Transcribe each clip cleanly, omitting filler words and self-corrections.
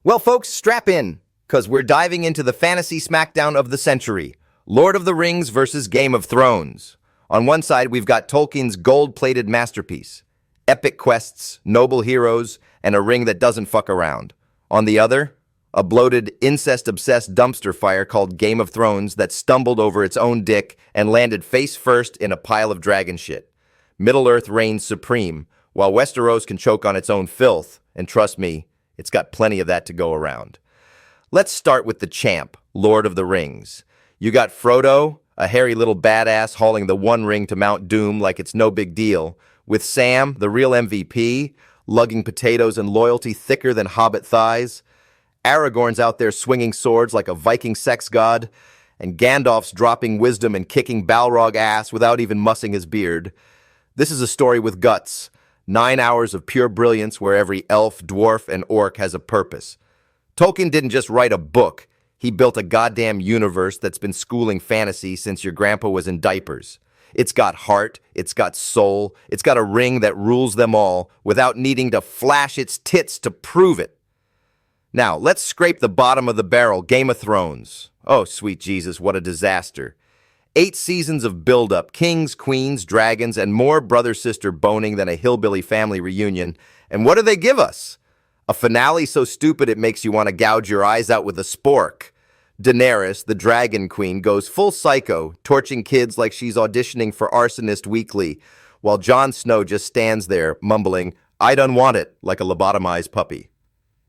Well, folks, strap in, because we're diving into the fantasy smackdown of the century. Lord of the Rings versus Game of Thrones. On one side, we've got Tolkien's gold-plated masterpiece. Epic quests, noble heroes, and a ring that doesn't fuck around. On the other, a bloated, incest-obsessed dumpster fire called Game of Thrones that stumbled over its own dick and landed face first in a pile of dragon shit. Middle-earth reigns supreme, while Westeros can choke on its own filth, and trust me, it's got plenty of that to go around. Let's start with the champ, Lord of the Rings. You got Frodo, a hairy little badass hauling the One Ring to Mount Doom like it's no big deal, with Sam, the real MVP, lugging potatoes and loyalty thicker than hobbit thighs. Aragorn's out there swinging swords like a Viking sex god, and Gandalf's dropping wisdom and kicking Balrog ass without even mussing his beard. This is a story with guts. 9 hours of pure brilliance where every elf, dwarf, and orc has a purpose. Tolkien didn't just write a book. He built a goddamn universe that's been schooling fantasy since your grandpa was in diapers. It's got heart, it's got soul, it's got a ring that rules them all without needing to flash its tits to prove it. Now, let's scrape the bottom of the barrel, Game of Thrones. Oh, sweet Jesus, what a disaster. 8 seasons of build-up, kings, queens, dragons, and more brother-sister boning than a hillbilly family reunion. And what do they give us? A finale so stupid it makes you want to gouge your eyes out with a spork. Daenerys, the dragon queen, goes full psycho, torching kids like she's auditioning for Arsonist Weekly, while Jon Snow just stands there, mumbling, "I done want it," like a lobotomized puppy.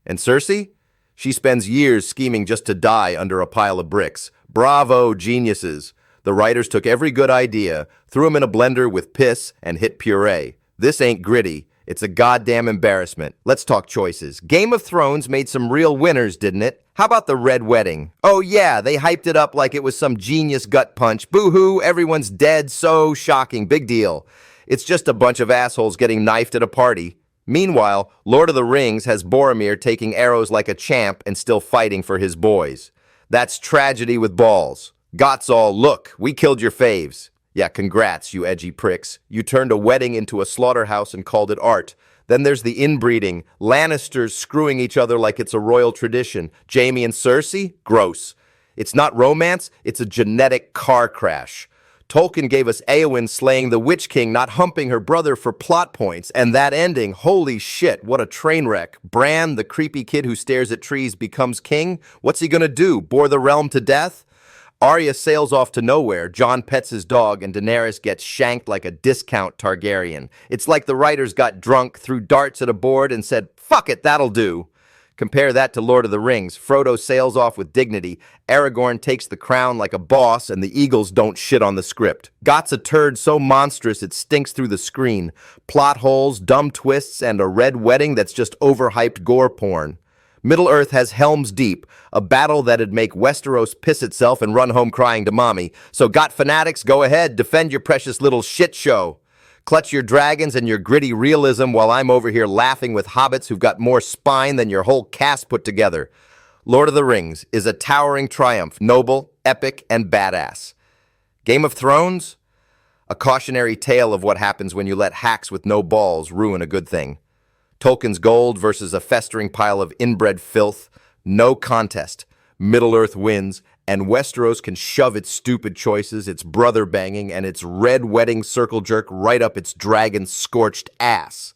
And Cersei? She spends years scheming just to die under a pile of bricks. Bravo, geniuses. The writers took every good idea, threw them in a blender with piss, and hit puree. This ain't gritty. It's a goddamn embarrassment. Let's talk choices. Game of Thrones made some real winners, didn't it? How about the Red Wedding? Oh yeah, they hyped it up like it was some genius gut punch. Boo-hoo, everyone's dead, so shocking, big deal. It's just a bunch of assholes getting knifed at a party. Meanwhile, Lord of the Rings has Boromir taking arrows like a champ and still fighting for his boys. That's tragedy with balls. Gots all, look, we killed your faves. Yeah, congrats, you edgy pricks. You turned a wedding into a slaughterhouse and called it art. Then there's the inbreeding, Lannisters screwing each other like it's a royal tradition. Jaime and Cersei? Gross. It's not romance, it's a genetic car crash. Tolkien gave us Éowyn slaying the Witch King, not humping her brother for plot points. And that ending, holy shit, what a train wreck. Bran, the creepy kid who stares at trees, becomes king? What's he gonna do, bore the realm to death? Arya sails off to nowhere, Jon pets his dog, and Daenerys gets shanked like a discount Targaryen. It's like the writers got drunk, threw darts at a board, and said, "Fuck it, that'll do." Compare that to Lord of the Rings. Frodo sails off with dignity, Aragorn takes the crown like a boss, and the eagles don't shit on the script. Got's a turd so monstrous it stinks through the screen. Plot holes, dumb twists, and a red wedding that's just overhyped gore porn. Middle-earth has Helm's Deep, a battle that'd make Westeros piss itself and run home crying to mommy. So Got fanatics, go ahead, defend your precious little shit show. Clutch your dragons and your gritty realism while I'm over here laughing with hobbits who've got more spine than your whole cast put together. Lord of the Rings is a towering triumph, noble, epic, and badass. Game of Thrones? A cautionary tale of what happens when you let hacks with no balls ruin a good thing. Tolkien's gold versus a festering pile of inbred filth. No contest. Middle-earth wins, and Westeros can shove its stupid choices, its brother banging, and its red wedding circle jerk right up its dragon-scorched ass.